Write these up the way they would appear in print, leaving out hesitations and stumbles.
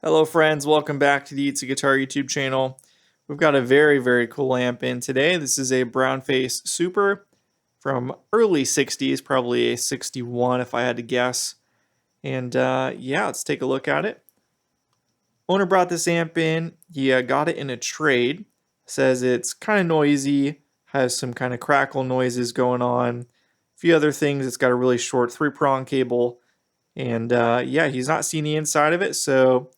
Hello friends, welcome back to the It's a Guitar YouTube channel. We've got a very cool amp in today. This is a brownface Super from early 60s, probably a 61 if I had to guess. And yeah, let's take a look at it. Owner brought this amp in, he got it in a trade. Says it's kind of noisy, has some kind of crackle noises going on. A few other things, it's got a really short 3-prong cable. And yeah, he's not seen the inside of it, so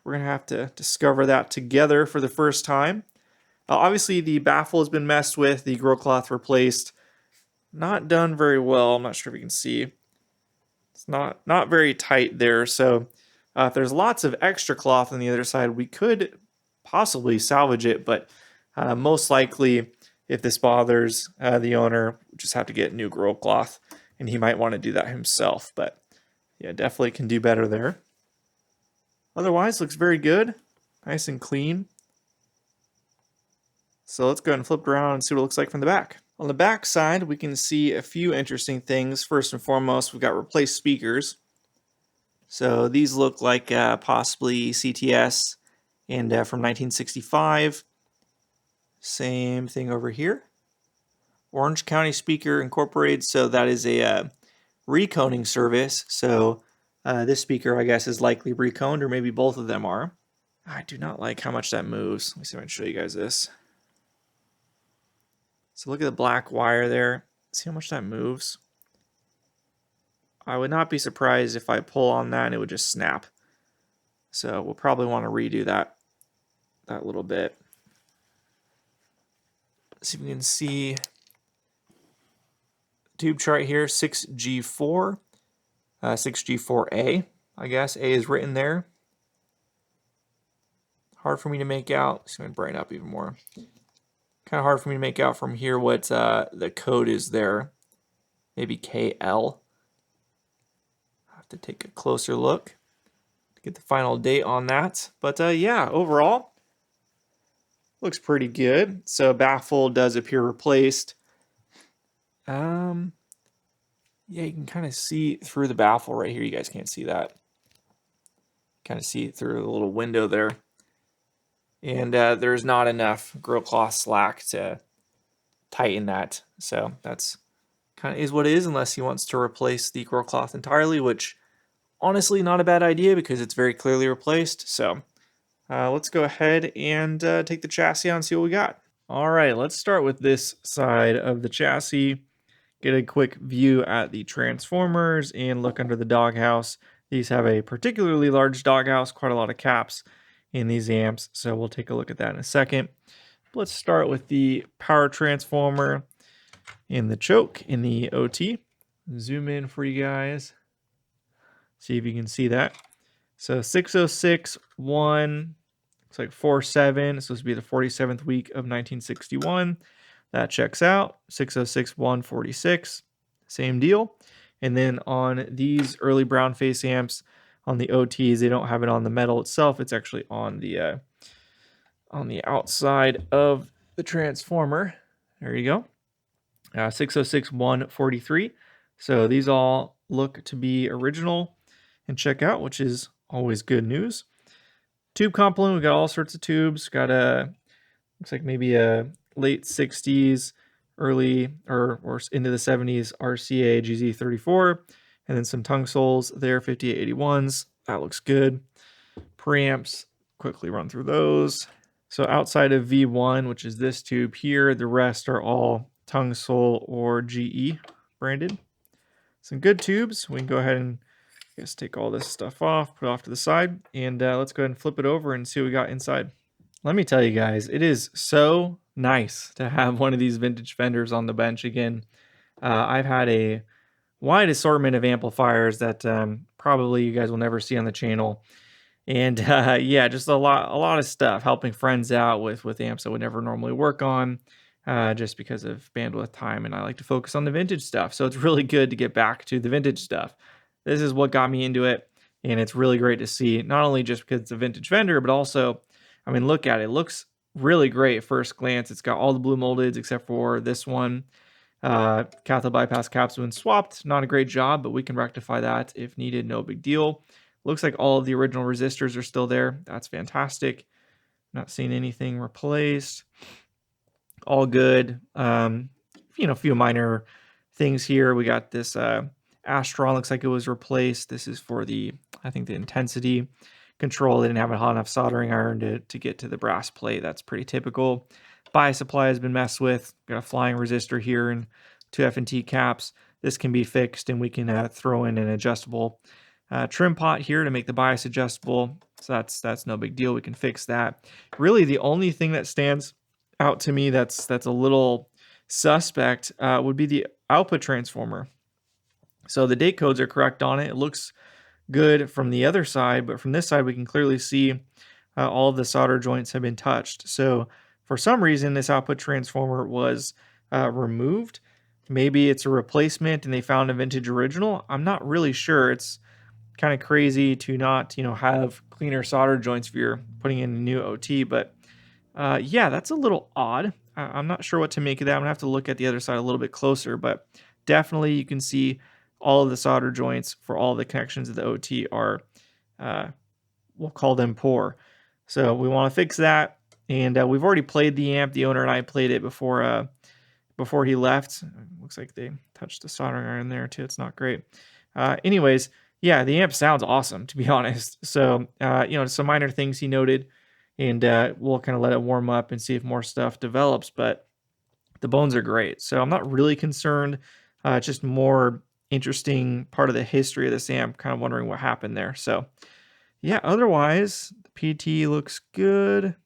we're going to have to discover that together for the first time. Obviously, the baffle has been messed with, the grill cloth replaced. Not done very well. I'm not sure if you can see. It's not very tight there. So if there's lots of extra cloth on the other side, we could possibly salvage it. But most likely, if this bothers the owner, we just have to get new grill cloth. And he might want to do that himself. But yeah, definitely can do better there. Otherwise, looks very good. Nice and clean. So let's go ahead and flip it around and see what it looks like from the back. On the back side, we can see a few interesting things. First and foremost, we've got replaced speakers. So these look like possibly CTS and from 1965. Same thing over here. Orange County speaker incorporated, so that is a reconing service. So this speaker, I guess, is likely reconed, or maybe both of them are. I do not like how much that moves. Let me see if I can show you guys this. So look at the black wire there. See how much that moves? I would not be surprised if I pull on that and it would just snap. So we'll probably want to redo that little bit. Let's see if we can see tube chart here, 6G4. 6G4A, I guess. A is written there. Hard for me to make out. It's going to brighten up even more. Kind of hard for me to make out from here what the code is there. Maybe KL. I'll have to take a closer look to get the final date on that. But yeah, overall, looks pretty good. So baffle does appear replaced. Yeah, you can kind of see through the baffle right here. You guys can't see that. Kind of see through the little window there. And there's not enough grill cloth slack to tighten that. So that's kind of is what it is, unless he wants to replace the grill cloth entirely, which honestly not a bad idea because it's very clearly replaced. So let's go ahead and take the chassis out and see what we got. All right, let's start with this side of the chassis. Get a quick view at the transformers and look under the doghouse. These have a particularly large doghouse, quite a lot of caps in these amps, so we'll take a look at that in a second. Let's start with the power transformer in the choke in the OT. Zoom in for you guys. See if you can see that. So 606.1, looks like 47. It's supposed to be the 47th week of 1961. That checks out. 606.146, same deal. And then on these early brownface amps, on the OTs, they don't have it on the metal itself. It's actually on the outside of the transformer. There you go. 606.143. So these all look to be original and check out, which is always good news. Tube complement, we got all sorts of tubes. Got a, looks like maybe a late 60s, early or into the 70s RCA GZ34, and then some tongue soles there, 5881s. That looks good. Preamps, quickly run through those. So outside of V1, which is this tube here, the rest are all tongue sole or GE branded. Some good tubes. We can go ahead and I guess take all this stuff off, put it off to the side, and let's go ahead and flip it over and see what we got inside. Let me tell you guys, it is so nice to have one of these vintage Fenders on the bench again. I've had a wide assortment of amplifiers that probably you guys will never see on the channel. And yeah, just a lot of stuff, helping friends out with amps that would never normally work on, just because of bandwidth time, and I like to focus on the vintage stuff. So it's really good to get back to the vintage stuff. This is what got me into it, and it's really great to see, not only just because it's a vintage Fender, but also, I mean, look at it. It looks really great at first glance. It's got all the blue moldeds except for this one. Cathode bypass caps have been swapped. Not a great job, but we can rectify that if needed. No big deal. Looks like all of the original resistors are still there. That's fantastic. Not seeing anything replaced. All good. A few minor things here. We got this Astron, looks like it was replaced. This is for the, I think, the intensity control. They didn't have a hot enough soldering iron to get to the brass plate. That's pretty typical. Bias supply has been messed with. Got a flying resistor here and 2 F&T caps. This can be fixed, and we can throw in an adjustable trim pot here to make the bias adjustable. So that's no big deal. We can fix that. Really, the only thing that stands out to me that's a little suspect would be the output transformer. So the date codes are correct on it. It looks good from the other side, but from this side we can clearly see all of the solder joints have been touched. So for some reason this output transformer was removed. Maybe it's a replacement and they found a vintage original. I'm not really sure. It's kind of crazy to not have cleaner solder joints if you're putting in a new OT, but yeah, that's a little odd. I'm not sure what to make of that. I'm gonna have to look at the other side a little bit closer, but definitely you can see all of the solder joints for all the connections of the OT are, we'll call them poor. So we want to fix that. And we've already played the amp. The owner and I played it before he left. Looks like they touched the soldering iron there too. It's not great. Anyways, yeah, the amp sounds awesome, to be honest. So, some minor things he noted, and we'll kind of let it warm up and see if more stuff develops, but the bones are great. So I'm not really concerned. Just more interesting part of the history of this amp, kind of wondering what happened there. So yeah, otherwise the PT looks good.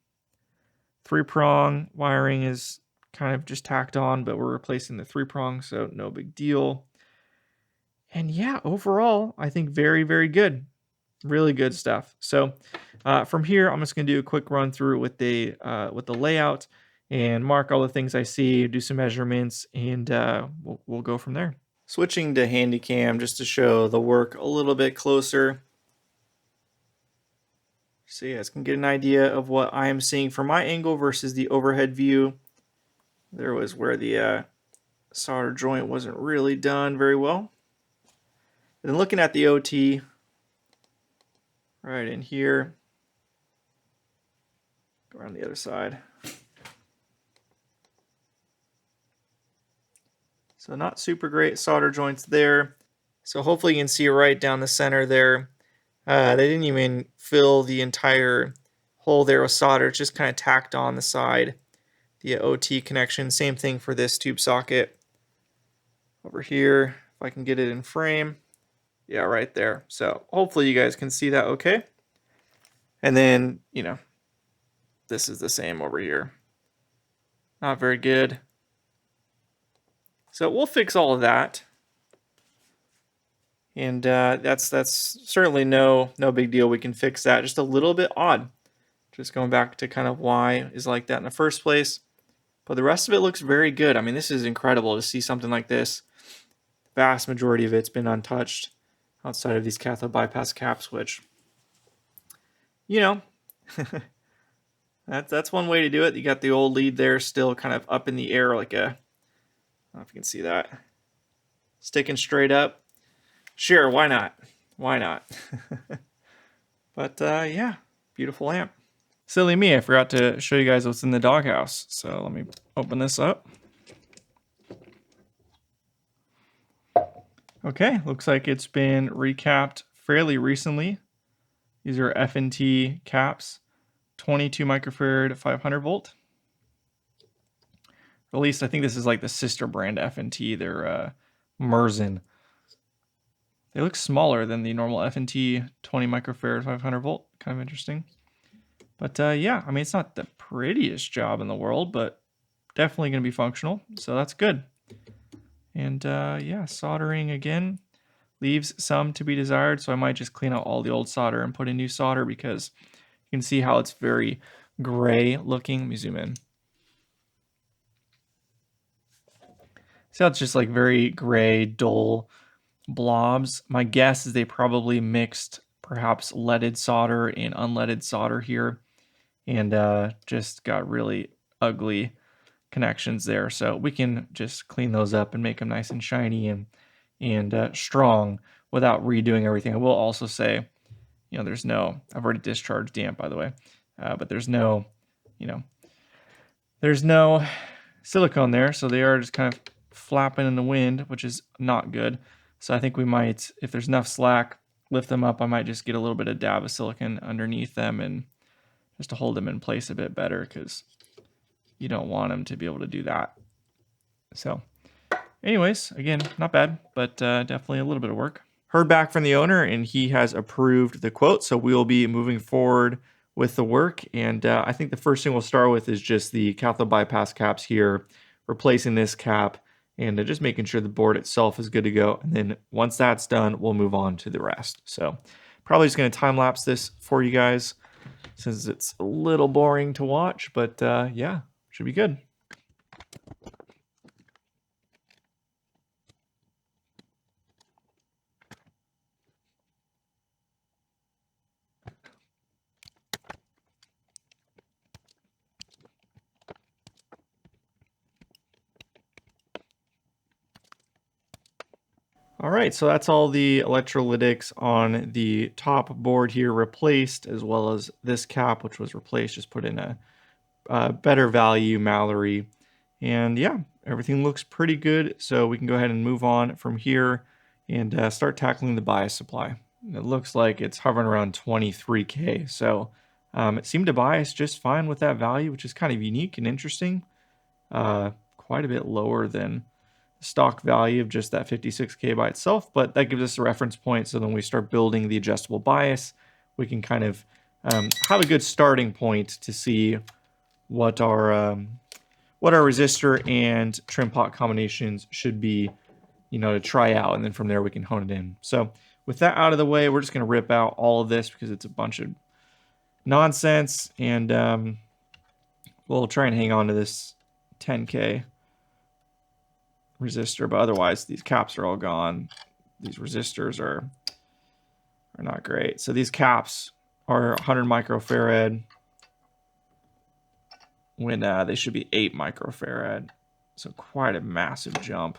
3-prong wiring is kind of just tacked on, but we're replacing the 3-prong, so no big deal. And yeah, overall, I think very, very good. Really good stuff. So from here, I'm just going to do a quick run through with the layout and mark all the things I see, do some measurements, and we'll go from there. Switching to Handycam just to show the work a little bit closer, so you guys can get an idea of what I am seeing from my angle versus the overhead view. There was where the solder joint wasn't really done very well. And then looking at the OT, right in here, go around the other side. So not super great solder joints there. So hopefully you can see right down the center there. They didn't even fill the entire hole there with solder. It's just kind of tacked on the side. The OT connection, same thing for this tube socket. Over here, if I can get it in frame. Yeah, right there. So hopefully you guys can see that okay. And then, this is the same over here. Not very good. So we'll fix all of that. And that's certainly no big deal. We can fix that. Just a little bit odd. Just going back to kind of why is like that in the first place. But the rest of it looks very good. I mean, this is incredible to see something like this. The vast majority of it's been untouched outside of these cathode bypass caps, which, that's one way to do it. You got the old lead there still kind of up in the air like a, I don't know if you can see that. Sticking straight up. Sure, why not? Why not? But yeah, beautiful amp. Silly me, I forgot to show you guys what's in the doghouse. So let me open this up. Okay, looks like it's been recapped fairly recently. These are F&T caps, 22 microfarad, 500 volt. At least I think this is like the sister brand F&T. They're Merzen. They look smaller than the normal F&T 20 microfarad 500 volt. Kind of interesting. But yeah, I mean, it's not the prettiest job in the world, but definitely going to be functional. So that's good. And yeah, soldering again leaves some to be desired. So I might just clean out all the old solder and put in new solder because you can see how it's very gray looking. Let me zoom in. See how it's just like very gray, dull blobs. My guess is they probably mixed perhaps leaded solder and unleaded solder here and just got really ugly connections there. So we can just clean those up and make them nice and shiny and strong without redoing everything. I will also say you know, there's no, I've already discharged the amp, by the way, but there's no, you know, there's no silicone there, so they are just kind of flapping in the wind, which is not good. So I think we might, if there's enough slack, lift them up. I might just get a little bit of dab of silicone underneath them and just to hold them in place a bit better, because you don't want them to be able to do that. So anyways, again, not bad, but definitely a little bit of work. Heard back from the owner, and he has approved the quote, so we'll be moving forward with the work. And I think the first thing we'll start with is just the cathode bypass caps here, replacing this cap, and just making sure the board itself is good to go. And then once that's done, we'll move on to the rest. So probably just going to time lapse this for you guys, since it's a little boring to watch, but yeah, should be good. All right, so that's all the electrolytics on the top board here replaced, as well as this cap, which was replaced, just put in a better value Mallory. And yeah, everything looks pretty good. So we can go ahead and move on from here and start tackling the bias supply. It looks like it's hovering around 23K. So it seemed to bias just fine with that value, which is kind of unique and interesting. Quite a bit lower than stock value of just that 56K by itself, but that gives us a reference point. So then we start building the adjustable bias, we can kind of have a good starting point to see what our resistor and trim pot combinations should be, you know, to try out, and then from there we can hone it in. So with that out of the way, we're just going to rip out all of this because it's a bunch of nonsense, and we'll try and hang on to this 10K resistor, but otherwise these caps are all gone. These resistors are not great. So these caps are 100 microfarad when they should be 8 microfarad. So quite a massive jump.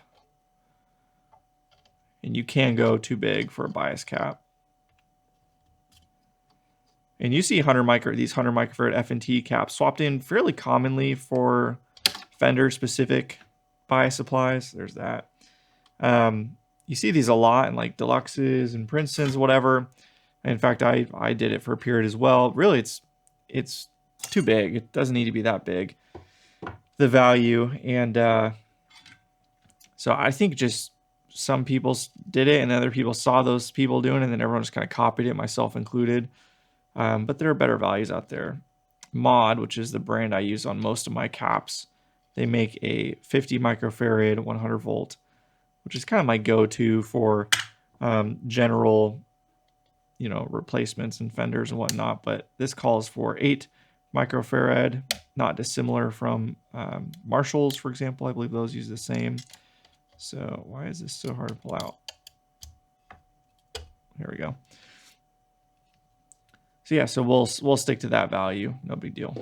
And you can go too big for a bias cap. And you see these 100 microfarad F&T caps swapped in fairly commonly for Fender specific bias supplies. There's that. You see these a lot in like Deluxes and Princetons, whatever. In fact, I did it for a period as well. Really, it's too big. It doesn't need to be that big, the value. And so I think just some people did it and other people saw those people doing it, and then everyone just kind of copied it, myself included. But there are better values out there. Mod, which is the brand I use on most of my caps, they make a 50 microfarad 100 volt, which is kind of my go-to for general, you know, replacements and Fenders and whatnot. But this calls for 8 microfarad, not dissimilar from Marshalls, for example. I believe those use the same. So why is this so hard to pull out? Here we go. So yeah, so we'll stick to that value. No big deal.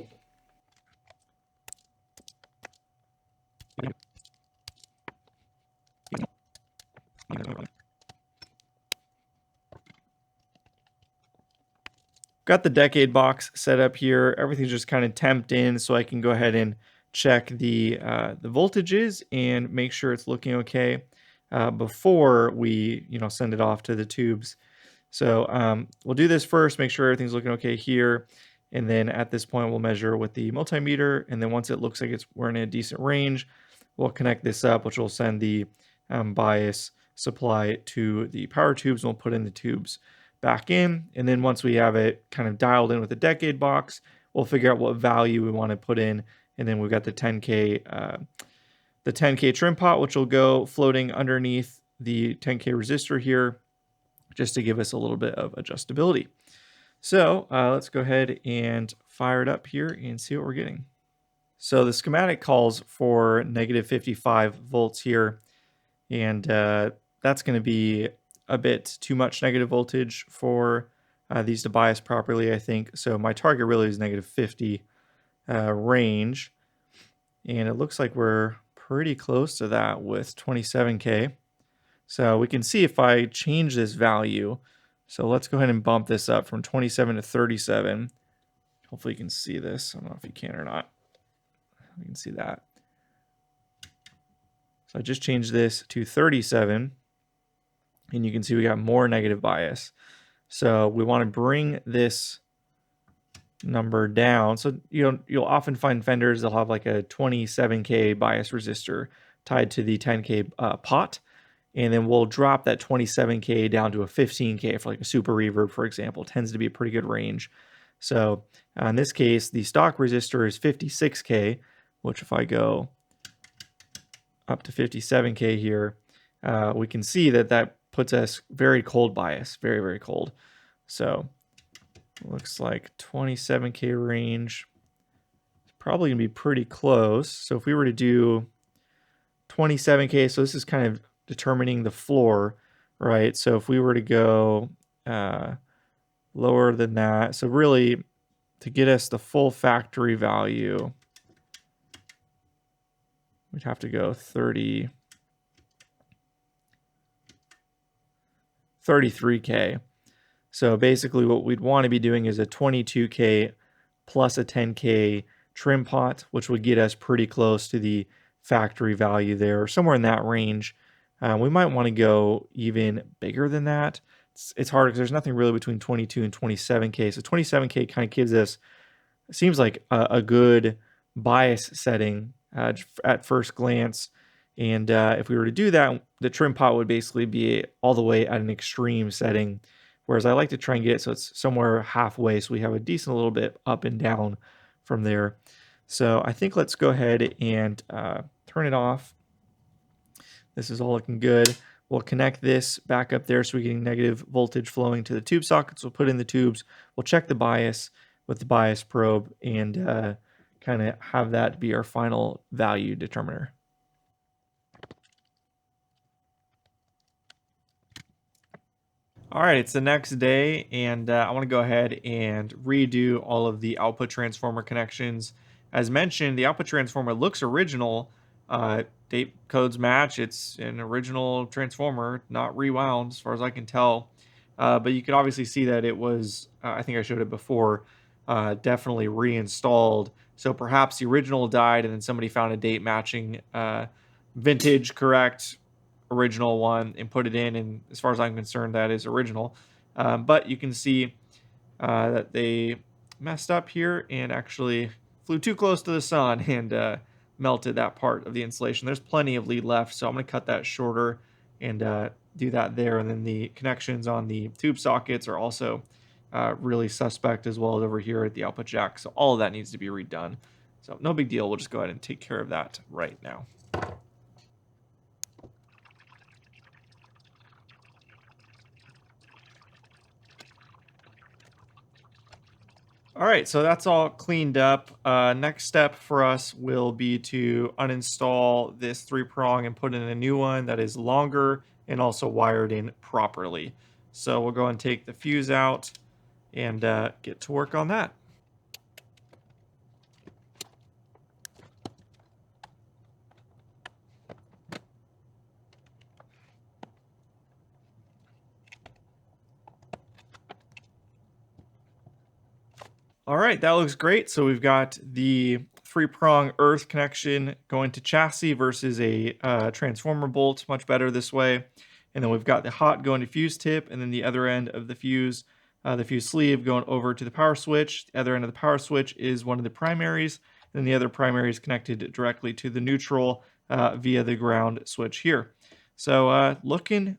Got the decade box set up here. Everything's just kind of temped in, so I can go ahead and check the voltages and make sure it's looking okay before we, you know, send it off to the tubes. So we'll do this first, make sure everything's looking okay here, and then at this point we'll measure with the multimeter, and then once it looks like we're in a decent range, we'll connect this up, which will send the bias supply to the power tubes, and we'll put in the tubes back in. And then once we have it kind of dialed in with the decade box, we'll figure out what value we want to put in, and then we've got the 10K trim pot, which will go floating underneath the 10K resistor here, just to give us a little bit of adjustability. So let's go ahead and fire it up here and see what we're getting. So the schematic calls for negative 55 volts here, and that's going to be a bit too much negative voltage for these to bias properly, I think. So my target really is negative 50 range, and it looks like we're pretty close to that with 27K. So we can see if I change this value So let's go ahead and bump this up from 27 to 37. Hopefully you can see this. I don't know if you can or not. You can see that. So I just changed this to 37, and you can see we got more negative bias. So we want to bring this number down. So you'll often find Fenders, they'll have like a 27K bias resistor tied to the 10K pot. And then we'll drop that 27K down to a 15K for like a super reverb, for example. It tends to be a pretty good range. So in this case, the stock resistor is 56K, which if I go up to 57K here, we can see that that puts us very cold bias, very, very cold. So looks like 27K range. It's probably going to be pretty close. So if we were to do 27K, so this is kind of determining the floor, right? So if we were to go lower than that, so really to get us the full factory value, we'd have to go 33K. So basically what we'd want to be doing is a 22K plus a 10K trim pot, which would get us pretty close to the factory value there, somewhere in that range. We might want to go even bigger than that. It's hard because there's nothing really between 22 and 27K. So 27K kind of gives us, it seems like a good bias setting at first glance. And if we were to do that, the trim pot would basically be all the way at an extreme setting. Whereas I like to try and get it so it's somewhere halfway, so we have a decent little bit up and down from there. So I think let's go ahead and turn it off. This is all looking good. We'll connect this back up there so we're getting negative voltage flowing to the tube sockets. We'll put in the tubes. We'll check the bias with the bias probe and kind of have that be our final value determiner. All right, it's the next day, and I want to go ahead and redo all of the output transformer connections. As mentioned, the output transformer looks original. Date codes match. It's an original transformer, not rewound, as far as I can tell. But you can obviously see that it was, I think I showed it before, definitely reinstalled. So perhaps the original died, and then somebody found a date matching vintage correct original one and put it in, and as far as I'm concerned, that is original. But you can see that they messed up here and actually flew too close to the sun and melted that part of the insulation. There's plenty of lead left, so I'm going to cut that shorter and do that there. And then the connections on the tube sockets are also really suspect, as well as over here at the output jack. So all of that needs to be redone. So no big deal. We'll just go ahead and take care of that right now. All right, so that's all cleaned up. Next step for us will be to uninstall this 3-prong and put in a new one that is longer and also wired in properly. So we'll go and take the fuse out and get to work on that. All right, that looks great. So we've got the 3-prong earth connection going to chassis versus a transformer bolt, much better this way. And then we've got the hot going to fuse tip, and then the other end of the fuse sleeve going over to the power switch. The other end of the power switch is one of the primaries, and then the other primary is connected directly to the neutral via the ground switch here. So looking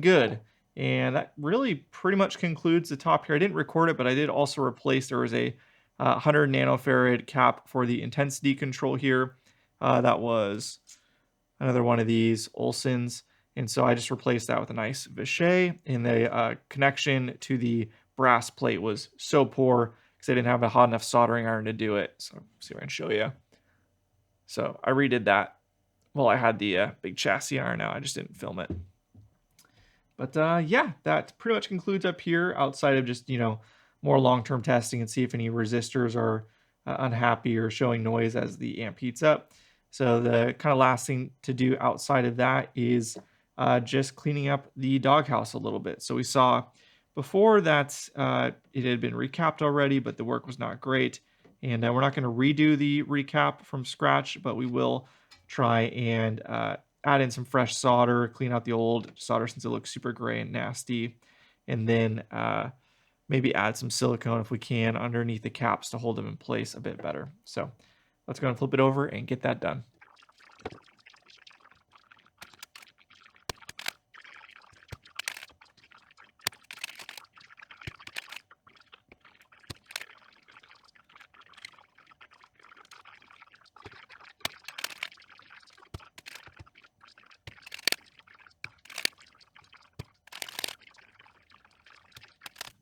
good. And that really pretty much concludes the top here. I didn't record it, but I did also replace, there was a 100 nanofarad cap for the intensity control here. That was another one of these Olsons. And so I just replaced that with a nice Vichet. And the connection to the brass plate was so poor because I didn't have a hot enough soldering iron to do it. So let's see if I can show you. So I redid that. Well, I had the big chassis iron out. I just didn't film it. But yeah, that pretty much concludes up here outside of just, more long-term testing and see if any resistors are unhappy or showing noise as the amp heats up. So the kind of last thing to do outside of that is just cleaning up the doghouse a little bit. So we saw Before that, it had been recapped already, but the work was not great. And we're not going to redo the recap from scratch, but we will try and add in some fresh solder, clean out the old solder since it looks super gray and nasty, and then maybe add some silicone if we can underneath the caps to hold them in place a bit better. So let's go and flip it over and get that done.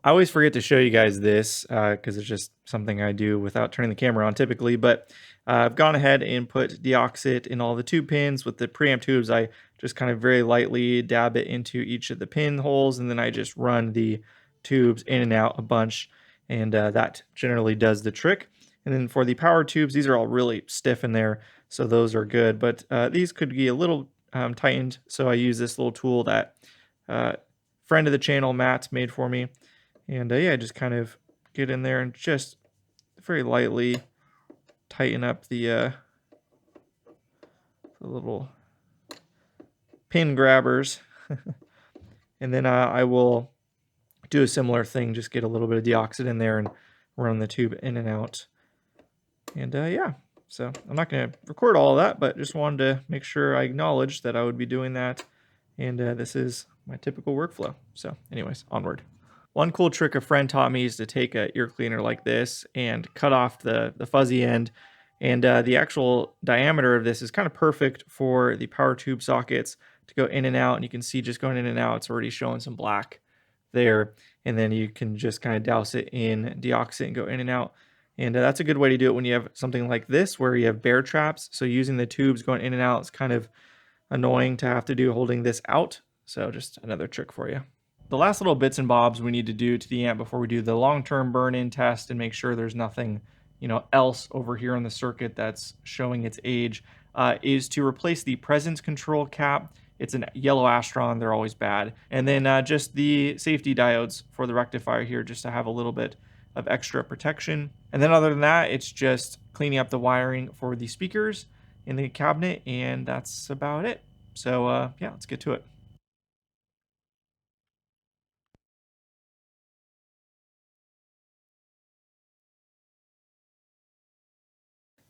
I always forget to show you guys this because it's just something I do without turning the camera on typically, but I've gone ahead and put deoxit in all the tube pins. With the preamp tubes, I just kind of very lightly dab it into each of the pin holes, and then I just run the tubes in and out a bunch, and that generally does the trick. And then for the power tubes, these are all really stiff in there, so those are good, but these could be a little tightened, so I use this little tool that friend of the channel, Matt, made for me. And yeah, just kind of get in there and just very lightly tighten up the little pin grabbers. And then I will do a similar thing, just get a little bit of deoxit in there and run the tube in and out. And yeah, so I'm not going to record all of that, but just wanted to make sure I acknowledged that I would be doing that. And this is my typical workflow. So anyways, onward. One cool trick a friend taught me is to take an ear cleaner like this and cut off the fuzzy end. And the actual diameter of this is kind of perfect for the power tube sockets to go in and out. And you can see just going in and out, it's already showing some black there. And then you can just kind of douse it in deoxit and go in and out. And that's a good way to do it when you have something like this where you have bear traps. So using the tubes going in and out is kind of annoying to have to do holding this out. So just another trick for you. The last little bits and bobs we need to do to the amp before we do the long-term burn-in test and make sure there's nothing, else over here on the circuit that's showing its age, is to replace the presence control cap. It's a yellow Astron, they're always bad. And then just the safety diodes for the rectifier here, just to have a little bit of extra protection. And then other than that, it's just cleaning up the wiring for the speakers in the cabinet, and that's about it. So yeah, let's get to it.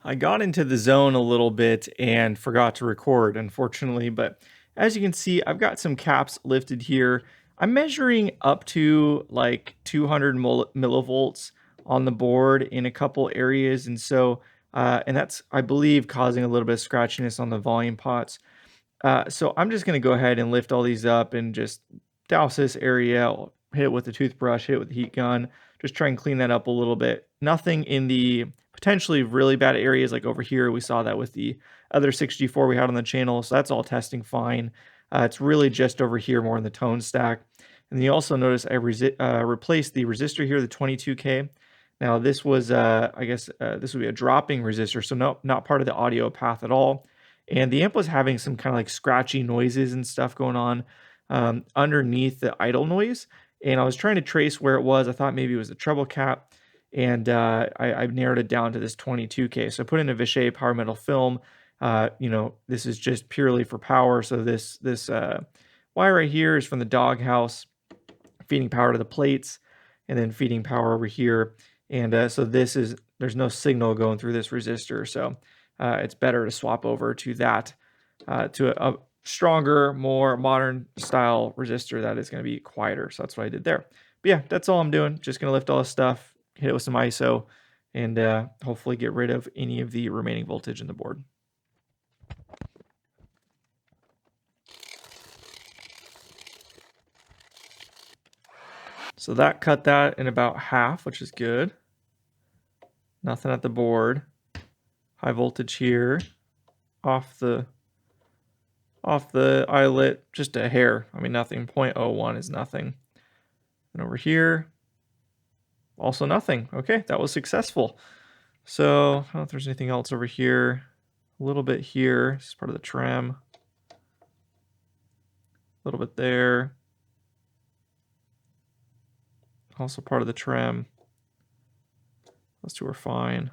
I got into the zone a little bit and forgot to record, unfortunately, but as you can see, I've got some caps lifted here. I'm measuring up to like 200 millivolts on the board in a couple areas, and so, and that's, I believe, causing a little bit of scratchiness on the volume pots. So I'm just going to go ahead and lift all these up and just douse this area, hit it with a toothbrush, hit it with the heat gun, just try and clean that up a little bit. Nothing in the potentially really bad areas like over here. We saw that with the other 64 we had on the channel, so that's all testing fine. It's really just over here more in the tone stack. And you also notice I replaced the resistor here, the 22K. Now this was, I guess this would be a dropping resistor, so no, not part of the audio path at all. And the amp was having some kind of like scratchy noises and stuff going on underneath the idle noise. And I was trying to trace where it was. I thought maybe it was the treble cap. And I narrowed it down to this 22K. So I put in a Vishay power metal film. This is just purely for power. So this wire right here is from the Doghouse, feeding power to the plates, and then feeding power over here. And so there's no signal going through this resistor. So it's better to swap over to that, to a stronger, more modern style resistor that is going to be quieter. So that's what I did there. But yeah, that's all I'm doing. Just going to lift all this stuff, hit it with some ISO, and hopefully get rid of any of the remaining voltage in the board. So that cut that in about half, which is good. Nothing at the board. High voltage here. Off the eyelet, just a hair. I mean, nothing. 0.01 is nothing. And over here, also nothing. Okay, that was successful. So I don't know if there's anything else over here. A little bit here. This is part of the trem. A little bit there. also part of the trem. Those two are fine.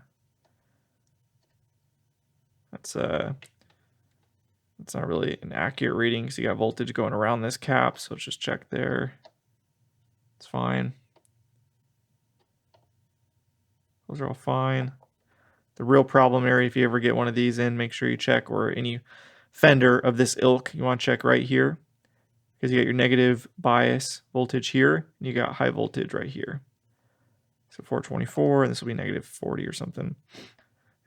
That's not really an accurate reading because you got voltage going around this cap, so let's just check there. It's fine. Those are all fine. The real problem area, if you ever get one of these in, make sure you check, or any Fender of this ilk, you want to check right here, because you got your negative bias voltage here, and you got high voltage right here. So 424, and this will be negative 40 or something.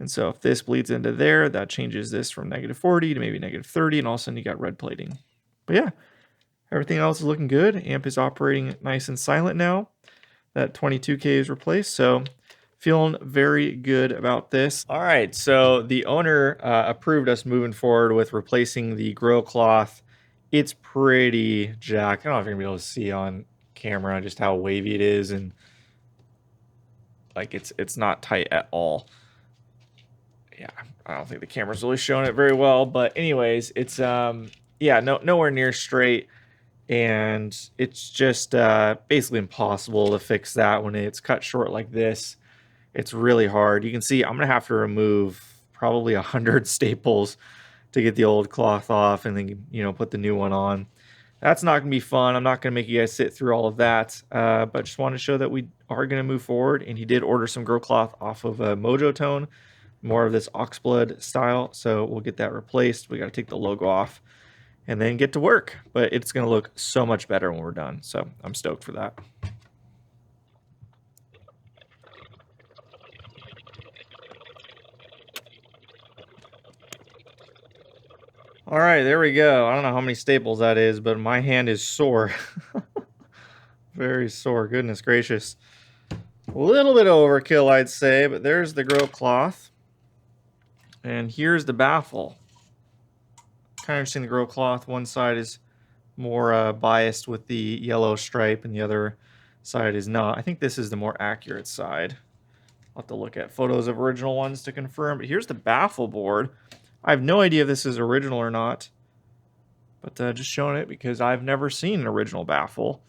And so if this bleeds into there, that changes this from negative 40 to maybe negative 30, and all of a sudden you got red plating. But yeah, everything else is looking good. Amp is operating nice and silent now. That 22K is replaced, so feeling very good about this. All right, so the owner approved us moving forward with replacing the grill cloth. It's pretty jacked. I don't know if you're gonna be able to see on camera just how wavy it is, and like it's not tight at all. Yeah, I don't think the camera's really showing it very well, but anyways, it's yeah, nowhere near straight, and it's just basically impossible to fix that when it's cut short like this. It's really hard. You can see I'm gonna have to remove probably 100 staples to get the old cloth off, and then, you know, put the new one on. That's not gonna be fun. I'm not gonna make you guys sit through all of that, but just want to show that we are gonna move forward. And he did order some grill cloth off of Mojo Tone, more of this oxblood style, so we'll get that replaced. We got to take the logo off and then get to work, but it's gonna look so much better when we're done, so I'm stoked for that. All right, there we go. I don't know how many staples that is, but my hand is sore. Very sore, goodness gracious. A little bit overkill, I'd say, but there's the grill cloth. And here's the baffle. Kind of interesting, the grill cloth, one side is more biased with the yellow stripe and the other side is not. I think this is the more accurate side. I'll have to look at photos of original ones to confirm, but here's the baffle board. I have no idea if this is original or not, but just showing it because I've never seen an original baffle.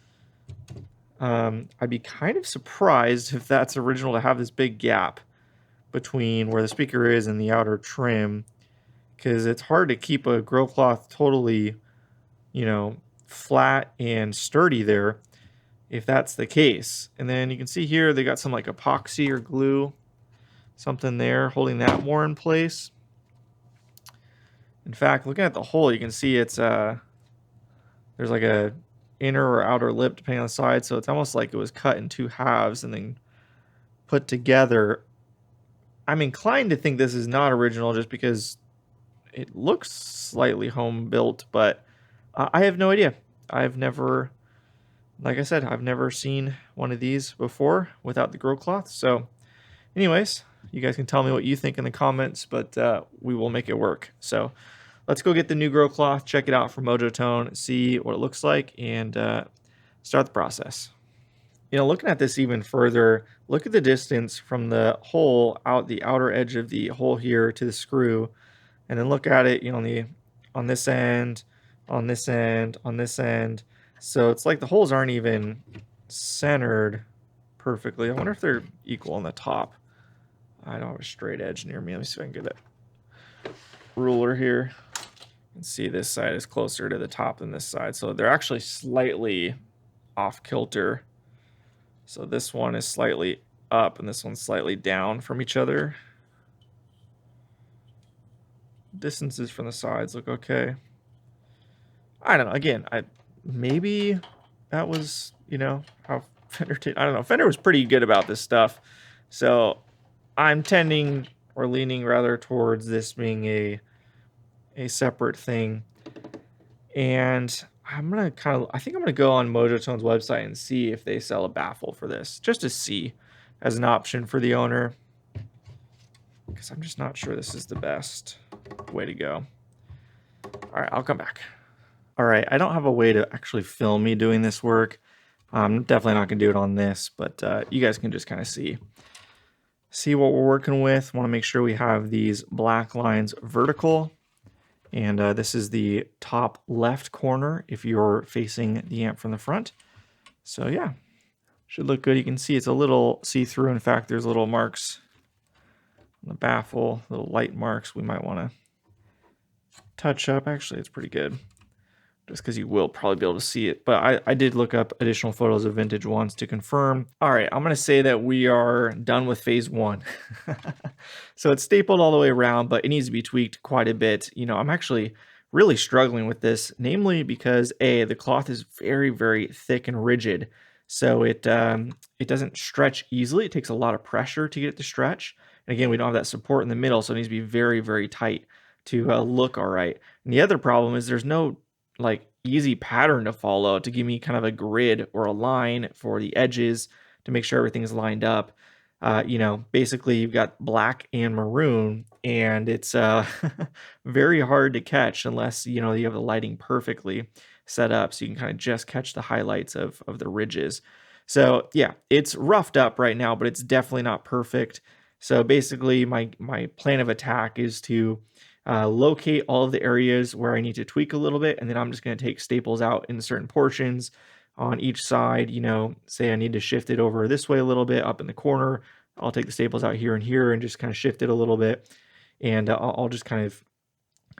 I'd be kind of surprised if that's original to have this big gap between where the speaker is and the outer trim, because it's hard to keep a grill cloth totally, you know, flat and sturdy there if that's the case. And then you can see here they got some like epoxy or glue, something there holding that more in place. In fact, looking at the hole, you can see it's there's like a inner or outer lip depending on the side, so it's almost like it was cut in two halves and then put together. I'm inclined to think this is not original just because it looks slightly home built, but I have no idea. I've never, like I said, I've never seen one of these before without the grill cloth. So anyways, you guys can tell me what you think in the comments, but we will make it work. So let's go get the new grill cloth, check it out from Mojo Tone, see what it looks like, and start the process. You know, looking at this even further, look at the distance from the hole out the outer edge of the hole here to the screw, and then look at it, you know, on this end, on this end, on this end. So it's like the holes aren't even centered perfectly. I wonder if they're equal on the top. I don't have a straight edge near me. Let me see if I can get a ruler here. You can see this side is closer to the top than this side. So they're actually slightly off kilter. So this one is slightly up and this one's slightly down from each other. Distances from the sides look okay. I don't know. Again, maybe that was, you know, how Fender did. I don't know. Fender was pretty good about this stuff. So I'm tending, or leaning rather, towards this being a separate thing. And I'm gonna I think I'm gonna go on Mojo Tone's website and see if they sell a baffle for this, just to see as an option for the owner, because I'm just not sure this is the best way to go. All right, I'll come back. All right, I don't have a way to actually film me doing this work. I'm definitely not gonna do it on this, but you guys can just kind of see what we're working with. Want to make sure we have these black lines vertical. And this is the top left corner if you're facing the amp from the front. So yeah, Should look good. You can see it's a little see-through. In fact, there's little marks on the baffle, little light marks we might want to touch up. Actually, it's pretty good, just because you will probably be able to see it. But I did look up additional photos of vintage ones to confirm. All right, I'm going to say that we are done with phase one. So it's stapled all the way around, but it needs to be tweaked quite a bit. You know, I'm actually really struggling with this, namely because the cloth is very, very thick and rigid. So it doesn't stretch easily. It takes a lot of pressure to get it to stretch. And again, we don't have that support in the middle, so it needs to be very, very tight to look all right. And the other problem is there's no like easy pattern to follow to give me kind of a grid or a line for the edges to make sure everything's lined up. You know, basically you've got black and maroon, and it's very hard to catch unless, you know, you have the lighting perfectly set up so you can kind of just catch the highlights of the ridges. So yeah, it's roughed up right now, but it's definitely not perfect. So basically my plan of attack is to locate all of the areas where I need to tweak a little bit, and then I'm just going to take staples out in certain portions on each side. You know, say I need to shift it over this way a little bit up in the corner. I'll take the staples out here and here and just kind of shift it a little bit. And I'll just kind of,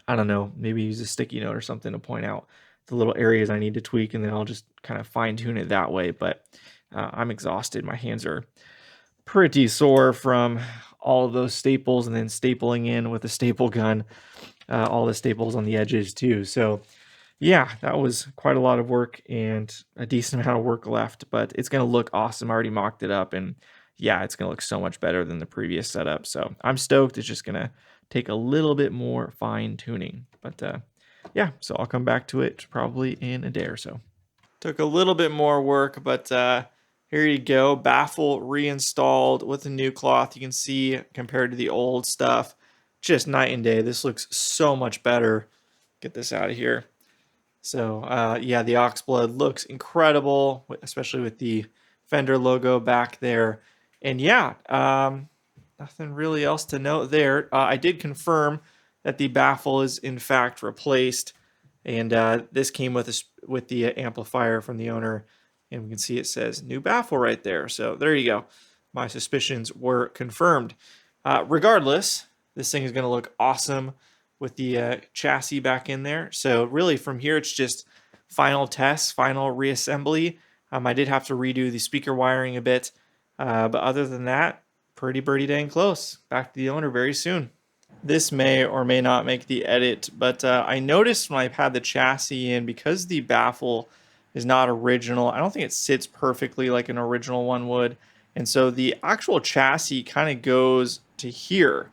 I don't know, maybe use a sticky note or something to point out the little areas I need to tweak, and then I'll just kind of fine tune it that way. But I'm exhausted. My hands are pretty sore from all of those staples and then stapling in with a staple gun, all the staples on the edges too. So yeah, that was quite a lot of work and a decent amount of work left, but it's going to look awesome. I already mocked it up, and yeah, it's going to look so much better than the previous setup. So I'm stoked. It's just going to take a little bit more fine tuning, but yeah, so I'll come back to it probably in a day or so. Took a little bit more work, but here you go. Baffle reinstalled with the new cloth. You can see compared to the old stuff, just night and day. This looks so much better. Get this out of here. So yeah, the Oxblood looks incredible, especially with the Fender logo back there. And yeah, nothing really else to note there. I did confirm that the baffle is in fact replaced, and this came with the amplifier from the owner, and we can see it says new baffle right there. So there you go. My suspicions were confirmed. Regardless, this thing is going to look awesome with the chassis back in there. So really from here, it's just final tests, final reassembly. I did have to redo the speaker wiring a bit, but other than that, pretty dang close. Back to the owner very soon. This may or may not make the edit, but I noticed when I've had the chassis in, because the baffle is not original, I don't think it sits perfectly like an original one would. And so the actual chassis kind of goes to here.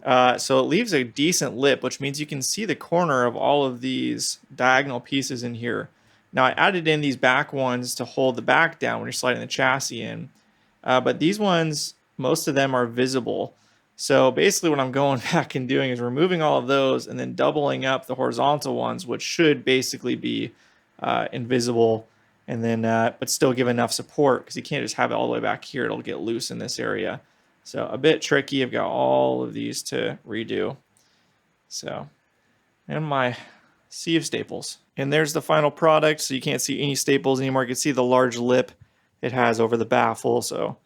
So it leaves a decent lip, which means you can see the corner of all of these diagonal pieces in here. Now I added in these back ones to hold the back down when you're sliding the chassis in. But these ones, most of them are visible. So basically what I'm going back and doing is removing all of those and then doubling up the horizontal ones, which should basically be invisible, and then but still give enough support, because you can't just have it all the way back here. It'll get loose in this area. So a bit tricky. I've got all of these to redo. So, and my sea of staples. And there's the final product. So you can't see any staples anymore. You can see the large lip it has over the baffle. So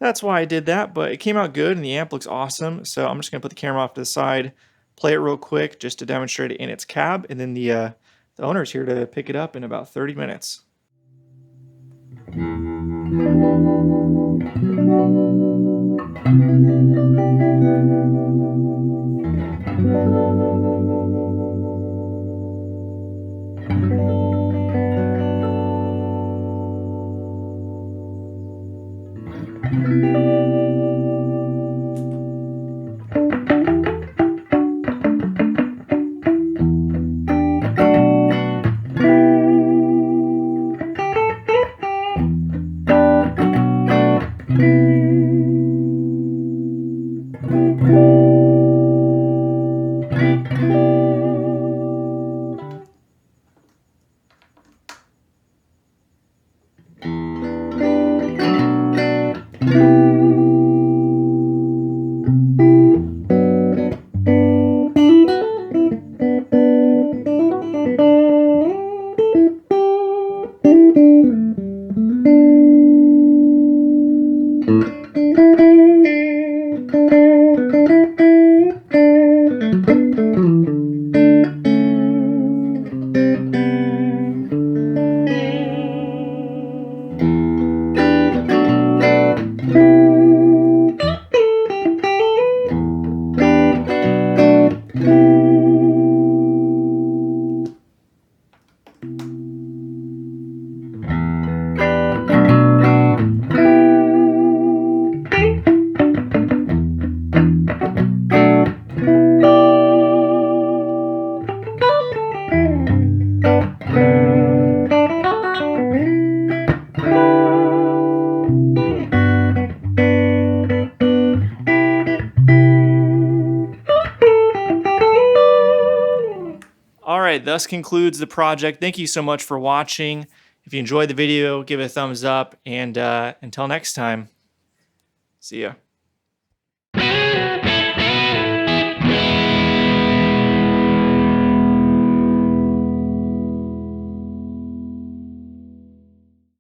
that's why I did that, but it came out good and the amp looks awesome. So I'm just gonna put the camera off to the side, play it real quick just to demonstrate it in its cab, and then the owner's here to pick it up in about 30 minutes. right, thus concludes the project. Thank you so much for watching. If you enjoyed the video, give it a thumbs up, and until next time, see ya.